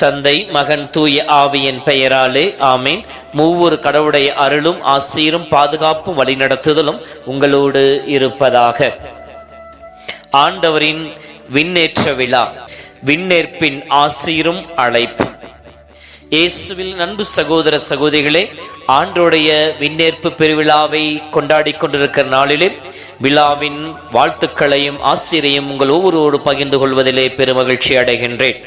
தந்தை, மகன், தூய ஆவியின் பெயராலே ஆமீன். மூவொரு கடவுளுடைய அருளும் ஆசீரும் பாதுகாப்பும் வழிநடத்துதலும் உங்களோடு இருப்பதாக. ஆண்டவரின் விண்ணேற்ற விழா, விண்ணேற்பின் ஆசீரும் அழைப்பும். இயேசுவில் அன்பு சகோதர சகோதரிகளே, ஆண்டோடைய விண்ணேற்பு பெருவிழாவை கொண்டாடி கொண்டிருக்கிற நாளிலே விழாவின் வாழ்த்துக்களையும் ஆசிரியையும் உங்கள் ஒவ்வொருவரோடு பகிர்ந்து கொள்வதிலே பெருமகிழ்ச்சி அடைகின்றேன்.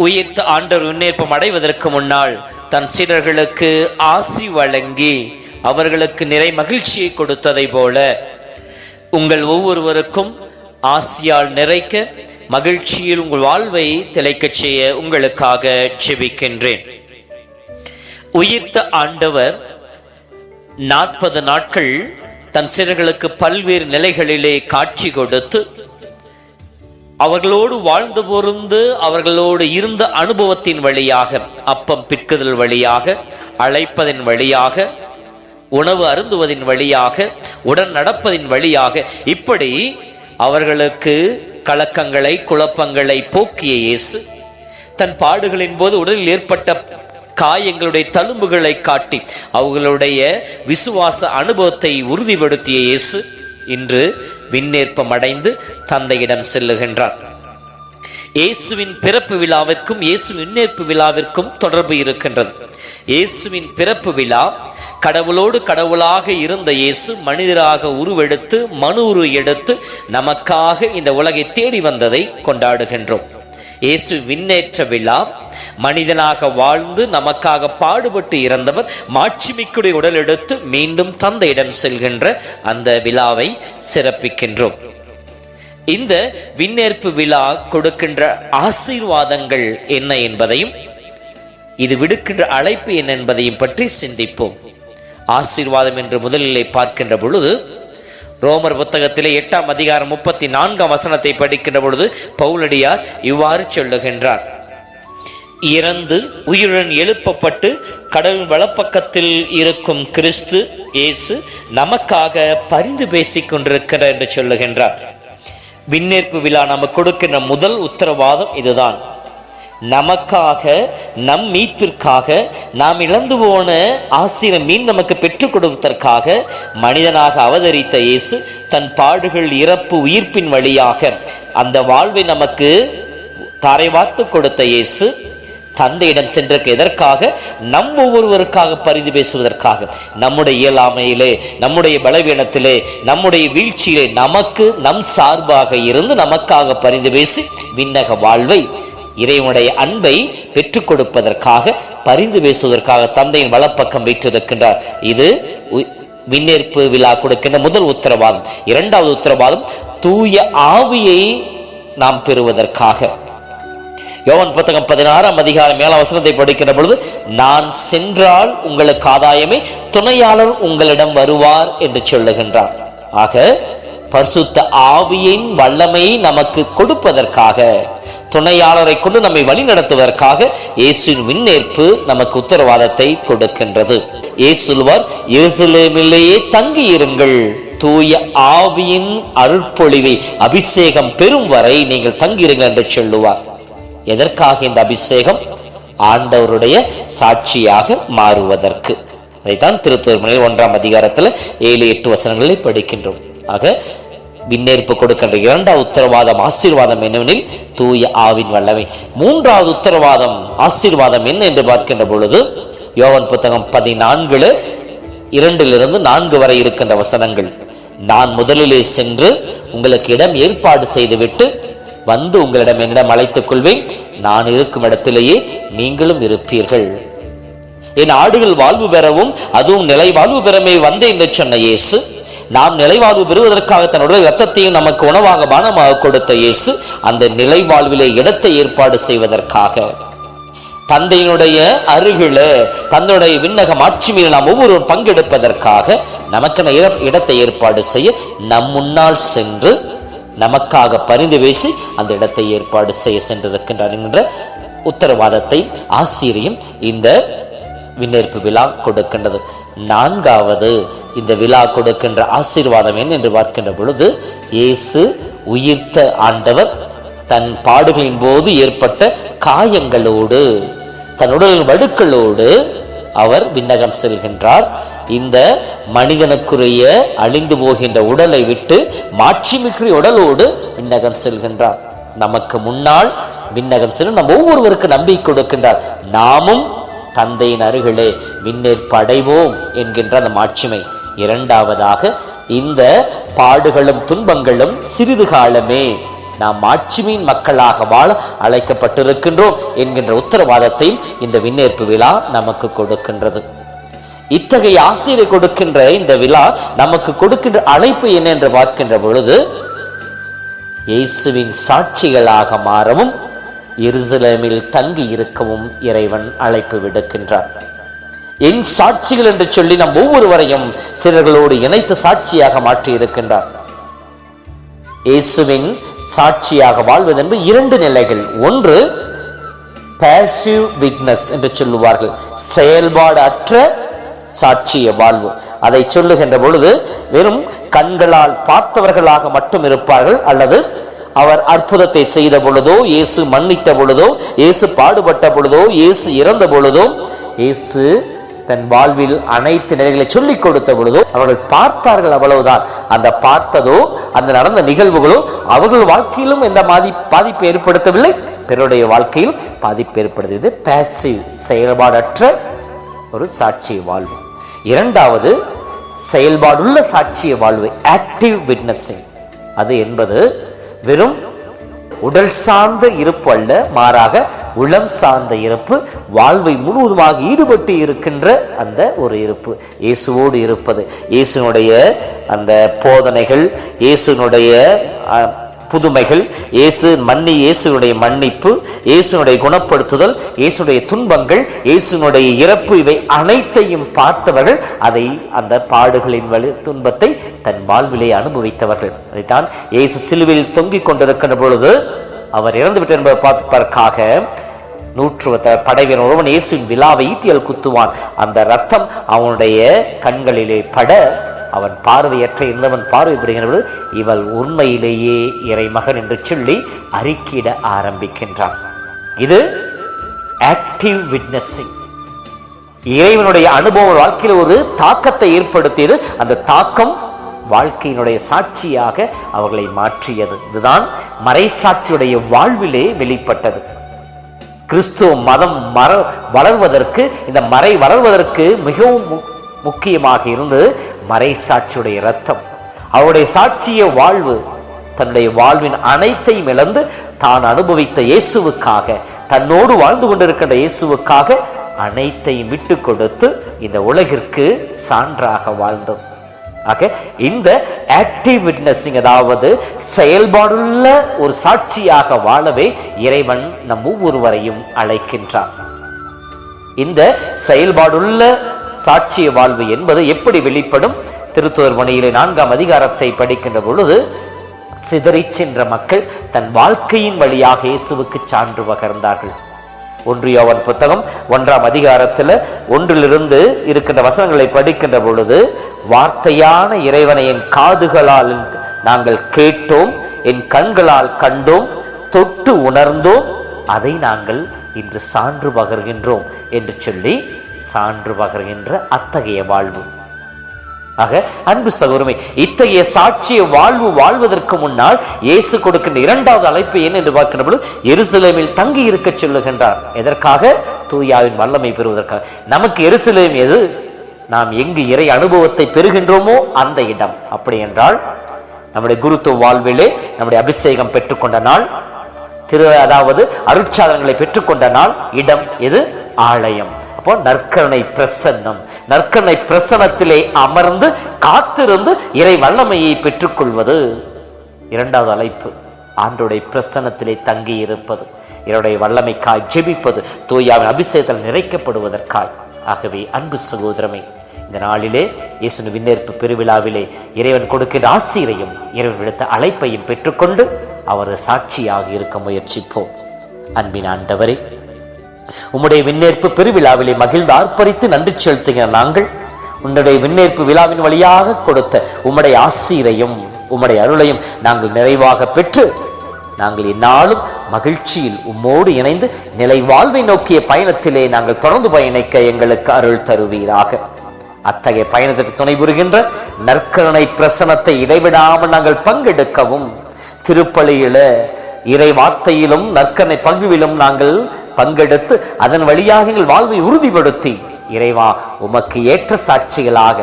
உயிர்த்த ஆண்டவர் விண்ணேற்பம் அடைவதற்கு முன்னால் தன் சீடர்களுக்கு ஆசி வழங்கி அவர்களுக்கு நிறை மகிழ்ச்சியை கொடுத்ததை போல உங்கள் ஒவ்வொருவருக்கும் ஆசியால் நிறைக்க மகிழ்ச்சியில் உங்கள் வாழ்வை திளைக்கச் செய்ய உங்களுக்காக ஜெபிக்கின்றேன். உயிர்த்த ஆண்டவர் 40 நாட்கள் தன் சீடர்களுக்கு பல்வேறு நிலைகளிலே காட்சி கொடுத்து அவர்களோடு வாழ்ந்து பொருந்து அவர்களோடு இருந்த அனுபவத்தின் வழியாக, அப்பம் பிற்குதல் வழியாக, அழைப்பதின் வழியாக, உணவு அருந்துவதின் வழியாக, உடன் நடப்பதின் வழியாக, இப்படி அவர்களுக்கு கலக்கங்களை குழப்பங்களை போக்கிய இயேசு தன் பாடுகளின் போது உடலில் ஏற்பட்ட காயங்களுடைய தழும்புகளை காட்டி அவர்களுடைய விசுவாச அனுபவத்தை உறுதிப்படுத்திய இயேசு இன்று விண்ணேற்பம் அடைந்து தந்தையிடம் செல்லுகின்றார். இயேசுவின் பிறப்பு விழாவிற்கும் இயேசு விண்ணேற்பு விழாவிற்கும் தொடர்பு இருக்கின்றது. இயேசுவின் பிறப்பு விழா, கடவுளோடு கடவுளாக இருந்த இயேசு மனிதராக உருவெடுத்து மனு உரு எடுத்து நமக்காக இந்த உலகை தேடி வந்ததை கொண்டாடுகின்றோம். இயேசு விண்ணேற்ற விழா, மனிதனாக வாழ்ந்து நமக்காக பாடுபட்டு இறந்தவர் மாட்சிமிக்குடைய உடல் எடுத்து மீண்டும் தந்தையிடம் செல்கின்ற அந்த விழாவை சிறப்பிக்கின்றோம். இந்த விண்ணேற்பு விழா கொடுக்கின்ற ஆசீர்வாதங்கள் என்ன என்பதையும் இது விடுக்கின்ற அழைப்பு என்ன என்பதையும் பற்றி சிந்திப்போம். ஆசீர்வாதம் என்று முதலிலே பார்க்கின்ற பொழுது ரோமர் புத்தகத்திலே 8ஆம் அதிகாரம் 34ஆம் வசனத்தை படிக்கின்ற பொழுது பவுலடியார் இவ்வாறு சொல்லுகின்றார்: இறந்து உயிருடன் எழுப்பப்பட்டு கடவுள் வலப்பக்கத்தில் இருக்கும் கிறிஸ்து இயேசு நமக்காக பரிந்து பேசிக் கொண்டிருக்கிறார் என்று சொல்லுகின்றார். விண்ணேற்பு விழா நமக்கு கொடுக்கின்ற முதல் உத்தரவாதம் இதுதான். நமக்காக, நம் மீட்பிற்காக, நாம் இழந்து போன ஆசீர்வாதம் மீன் நமக்கு பெற்றுக் கொடுப்பதற்காக மனிதனாக அவதரித்த இயேசு தன் பாடுகள், இறப்பு, உயிர்ப்பின் வழியாக அந்த வாழ்வை நமக்கு தாரை வார்த்து கொடுத்த இயேசு தந்தையிடம் சென்றிருக்க எதற்காக? நம் ஒவ்வொருவருக்காக பரிந்து பேசுவதற்காக. நம்முடைய இயலாமையிலே, நம்முடைய பலவீனத்திலே, நம்முடைய வீழ்ச்சியிலே நமக்கு நம் சார்பாக இருந்து நமக்காக பரிந்து பேசி விண்ணக வாழ்வை, இறைவனுடைய அன்பை பெற்றுக் கொடுப்பதற்காக, பரிந்து பேசுவதற்காக தந்தையின் வலப்பக்கம் வீற்றிருக்கின்றார். இது விண்ணேற்பு விழா கொடுக்கின்ற முதல் உத்தரவாதம். இரண்டாவது உத்தரவாதம் தூய ஆவியை நாம் பெறுவதற்காக. யோவான் புத்தகம் 16ஆம் அதிகாரம் 7ஆம் வசனத்தை படிக்கின்ற பொழுது, நான் சென்றால் உங்களுக்கு ஆதாயமே, துணையாளர் உங்களிடம் வருவார் என்று சொல்லுகின்றார். ஆக பரிசுத்த ஆவியின் வல்லமையை நமக்கு கொடுப்பதற்காக, துணையாளரை கொண்டு நம்மை வழி நடத்துவதற்காக இயேசுவின் விண்ணேற்பு நமக்கு உத்தரவாதத்தை கொடுக்கின்றது. இயேசு சொல்வார், எருசலேமிலேயே தங்கி இருங்கள், தூய ஆவியின் அருட்பொழிவை அபிஷேகம் பெறும் வரை நீங்கள் தங்கியிருங்கள் என்று சொல்லுவார். எதற்காக இந்த அபிஷேகம்? ஆண்டவருடைய சாட்சியாக மாறுவதற்கு. அதைத்தான் திருத்துவர்மனை 1ஆம் அதிகாரத்தில் 7-8 வசனங்களை படிக்கின்றோம். ஆக விண்ணேற்பு கொடுக்கின்ற இரண்டாவது உத்தரவாதம் ஆசீர்வாதம் என்னவெனில் தூய ஆவின் வல்லமை. மூன்றாவது உத்தரவாதம் ஆசீர்வாதம் என்ன என்று பார்க்கின்ற பொழுது யோவான் புத்தகம் 14:2-4 வரை இருக்கின்ற வசனங்கள், நான் முதலிலே சென்று உங்களுக்கு இடம் ஏற்பாடு செய்துவிட்டு வந்து உங்களிடம் என்னிடம் அழைத்துக் கொள்வேன், நான் இருக்கும் இடத்திலேயே நீங்களும் இருப்பீர்கள். என் ஆடுகள் வாழ்வு பெறவும் அதுவும் நிலை வாழ்வு பெறமே வந்தேன் என்று சொன்ன இயேசு, நாம் நிலைவாழ்வு பெறுவதற்காக தன்னுடைய இரத்தத்தையும் நமக்கு உணவாக பானமாக கொடுத்த இயேசு அந்த நிலைவாழ்விலே இடத்தை ஏற்பாடு செய்வதற்காக, தந்தையினுடைய அருகில தந்தையுடைய விண்ணக மாட்சிமையில் நாம் ஒவ்வொருவரும் பங்கெடுப்பதற்காக நமக்கான இடத்தை ஏற்பாடு செய்ய நம் முன்னால் சென்று நமக்காக பரிந்து பேசி அந்த இடத்தை ஏற்பாடு செய்ய சென்றிருக்கின்றார் என்கின்ற உத்தரவாதத்தை ஆசிரியம் இந்த விண்ணேற்பு விழா கொடுக்கின்றது. நான்காவது இந்த விழா கொடுக்கின்ற ஆசீர்வாதம் என்ன என்று பார்க்கின்ற பொழுது, இயேசு உயிர்த்த ஆண்டவர் தன் பாடுகளின் போது ஏற்பட்ட காயங்களோடு தன் உடலின் வடுக்களோடு அவர் விண்ணகம் செல்கின்றார். இந்த மனிதனுக்குரிய அழிந்து போகின்ற உடலை விட்டு மாட்சிமிக்க உடலோடு விண்ணகம் செல்கின்றார். நமக்கு முன்னால் விண்ணகம் செல்லும் நம் ஒவ்வொருவருக்கு நம்பிக்கை கொடுக்கின்றார். நாமும் தந்தையின் அருகிலே விண்ணேற்பு அடைவோம் என்கின்ற அந்த மாட்சிமை. இரண்டாவதாக, இந்த பாடுகளும் துன்பங்களும் சிறிது காலமே, நாம் மாட்சிமையின் மக்களாக வாழ அழைக்கப்பட்டிருக்கின்றோம் என்கின்ற உத்தரவாதத்தையும் இந்த விண்ணேற்பு விழா நமக்கு கொடுக்கின்றது. இத்தகைய ஆசிரியரை கொடுக்கின்ற இந்த விழா நமக்கு கொடுக்கின்ற அழைப்பு என்ன என்று பார்க்கின்ற பொழுது, இயேசுவின் சாட்சிகளாக மாறவும் எருசலேமில் தங்கி இருக்கவும் இறைவன் அழைப்பு விடுக்கின்றார். என் சாட்சிகள் என்று சொல்லி நம் ஒவ்வொருவரையும் சிலர்களோடு இணைத்து சாட்சியாக மாற்றி இருக்கின்றார். இயேசுவின் சாட்சியாக வாழ்வது என்பது இரண்டு நிலைகள். ஒன்று பாசிவ் விட்னஸ் என்று சொல்லுவார்கள், செயல்பாடு அற்ற சாட்சிய வாழ்வு. அதை சொல்லுகின்ற பொழுது வெறும் கண்களால் பார்த்தவர்களாக மட்டும் இருப்பார்கள், அல்லது அவர் அற்புதத்தை செய்த பொழுதோ, இயேசு மன்னித்த பொழுதோ, இயேசு பாடுபட்ட பொழுதோ, இயேசு இறந்த பொழுதோ, இயேசு தன் வாழ்வில் அனைத்து நிலைகளை சொல்லிக் கொடுத்த பொழுதோ அவர்கள் பார்த்தார்கள், அவ்வளவுதான். அந்த பார்த்ததோ அந்த நடந்த நிகழ்வுகளோ அவர்கள் வாழ்க்கையிலும் எந்த பாதிப்பை ஏற்படுத்தவில்லை, பிறருடைய வாழ்க்கையில் பாதிப்பு ஏற்படுத்தியது. பாசிவ், செயல்பாடற்ற ஒரு சாட்சிய வாழ்வு. இரண்டாவது செயல்பாடுள்ள சாட்சிய வாழ்வு, ஆக்டிவ் விட்னஸிங். அது என்பது வெறும் உடல் சார்ந்த இருப்பு அல்ல, மாறாக உளம் சார்ந்த இருப்பு, வாழ்வை முழுவதுமாக ஈடுபட்டு இருக்கின்ற அந்த ஒரு இருப்பு, இயேசுவோடு இருப்பது. இயேசுனுடைய அந்த போதனைகள், இயேசுனுடைய புதுமைகள், இயேசுனுடைய மன்னிப்பு, இயேசுனுடைய குணப்படுத்துதல், இயேசுடைய துன்பங்கள், இயேசுனுடைய இறப்பு, இவை அனைத்தையும் பார்த்தவர்கள், அதை அந்த பாடுகளின் துன்பத்தை தன் வாழ்விலே அனுபவித்தவர்கள். அதைத்தான் இயேசு சிலுவையில் தொங்கிக் கொண்டிருக்கின்ற பொழுது அவர் இறந்துவிட்டார் என்பதை பார்ப்பதற்காக படைவீரன் ஒருவன் இயேசுவின் விழாவை ஈட்டியால் குத்துவான். அந்த ரத்தம் அவனுடைய கண்களிலே பட அவன் பார்வையற்ற இருந்தவன் பார்வைப்படுகிறது. இவள் உண்மையிலேயே இறைமகன் என்று சொல்லி அறிக்கையிட ஆரம்பிக்கின்றான். இது ஆக்டிவ் விட்னஸிங். இறைவனுடைய அனுபவம் வாழ்க்கையில் ஒரு தாக்கத்தை ஏற்படுத்தியது. அந்த தாக்கம் வாழ்க்கையினுடைய சாட்சியாக அவர்களை மாற்றியது. இதுதான் மறைசாட்சியுடைய வாழ்விலே வெளிப்பட்டது. கிறிஸ்துவ மதம் வளர்வதற்கு, இந்த மறை வளர்வதற்கு மிகவும் முக்கியமாக இருந்தது மறைசாட்சியுடைய இரத்தம். அவருடைய சாட்சிய வாழ்வு தன்னுடைய வாழ்வின் அனைத்தையும் இழந்து தான் அனுபவித்த இயேசுவுக்காக, தன்னோடு வாழ்ந்து கொண்டிருக்கின்ற இயேசுவுக்காக அனைத்தையும் விட்டு கொடுத்து இந்த உலகிற்கு சான்றாக வாழ்ந்தது. ஆக இந்த ஆக்டிவ் விட்னஸிங், அதாவது செயல்பாடுள்ள ஒரு சாட்சியாக வாழவே இறைவன் நம் ஒவ்வொருவரையும் அழைக்கின்றார். இந்த செயல்பாடுள்ள சாட்சிய வாழ்வு என்பது எப்படி வெளிப்படும்? திருத்தூதர் பணியிலே 4ஆம் அதிகாரத்தை படிக்கின்ற பொழுது, சிதறி சென்ற மக்கள் தன் வாழ்க்கையின் வழியாக இயேசுவுக்கு சான்று பகர்ந்தார்கள். 1 யோவான் புத்தகம் 1ஆம் அதிகாரத்தில் 1 இருக்கின்ற வசனங்களை படிக்கின்ற பொழுது, வார்த்தையான இறைவனை என் காதுகளால் நாங்கள் கேட்டோம், என் கண்களால் கண்டோம், தொட்டு உணர்ந்தோம், அதை நாங்கள் இன்று சான்று பகர்கின்றோம் என்று சொல்லி சான்று பகர்கின்ற அத்தகைய வாழ்வு. ஆக அன்பு சகோதரமே, இத்தகைய சாட்சிய வாழ்வு வாழ்வதற்கு முன்னால் இயேசு கொடுக்கின்ற இரண்டாவது அழைப்பு என்ன என்று பார்க்கின்ற பொழுது, எருசலேமில் தங்கி இருக்க சொல்லுகின்றார். எதற்காக? தூயாவின் வல்லமை பெறுவதற்காக. நமக்கு எருசலேம் எது? நாம் எங்கு இறை அனுபவத்தை பெறுகின்றோமோ அந்த இடம். அப்படி என்றால் நம்முடைய குருத்துவ வாழ்விலே நம்முடைய அபிஷேகம் பெற்றுக்கொண்ட நாள், அதாவது அருட்சாதனங்களை பெற்றுக்கொண்ட நாள், இடம் எது? ஆலயம். அப்போ நற்கருணை பிரசன்னம், நற்கருணை பிரசன்னத்திலே அமர்ந்து காத்திருந்து இறை வல்லமையை பெற்றுக்கொள்வது இரண்டாவது அழைப்பு. ஆண்டோடைய பிரசன்னத்திலே தங்கி இருப்பது, இவருடைய வல்லமைக்காய் ஜெபிப்பது, தூயாவின் அபிஷேகத்தில் நிறைக்கப்படுவதற்காய். ஆகவே அன்பு சகோதரமே, இந்த நாளிலே இயேசு விண்ணேற்பு பெருவிழாவிலே இறைவன் கொடுக்கின்ற ஆசீரையும் இறைவன் விடுத்த அழைப்பையும் பெற்றுக்கொண்டு அவரது சாட்சியாக இருக்க முயற்சிப்போம். அன்பின் ஆண்டவரே, உம்முடைய விண்ணேற்பு பெருவிழாவிலே மகிழ்ந்து ஆர்ப்பரித்து நன்றி செலுத்துகிற நாங்கள் உன்னுடைய விண்ணேற்பு விழாவின் வழியாக கொடுத்த உம்முடைய ஆசீரையும் உம்முடைய அருளையும் நாங்கள் நிறைவாக பெற்று நாங்கள் இந்நாளும் மகிழ்ச்சியில் உம்மோடு இணைந்து நிலை வாழ்வை நோக்கிய பயணத்திலே நாங்கள் தொடர்ந்து பயணிக்க எங்களுக்கு அருள் தருவீராக. அத்தகைய பயணத்திற்கு துணை புரிகின்ற நற்கருணை பிரசனத்தை இடைவிடாமல் நாங்கள் பங்கெடுக்கவும், திருப்பலியில இறை வார்த்தையிலும் நற்கருணை பங்குவிலும் நாங்கள் பங்கெடுத்து அதன் வழியாக எங்கள் வாழ்வை உறுதிப்படுத்தி இறைவா உமக்கு ஏற்ற சாட்சிகளாக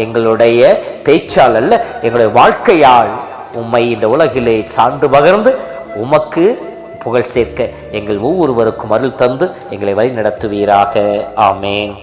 எங்களுடைய பேச்சால் அல்ல எங்களுடைய வாழ்க்கையால் உம்மை இந்த உலகிலே சான்று பகர்ந்து உமக்கு புகழ் சேர்க்க எங்கள் ஒவ்வொருவருக்கும் அருள் தந்து எங்களை வழி நடத்துவீராக. ஆமேன்.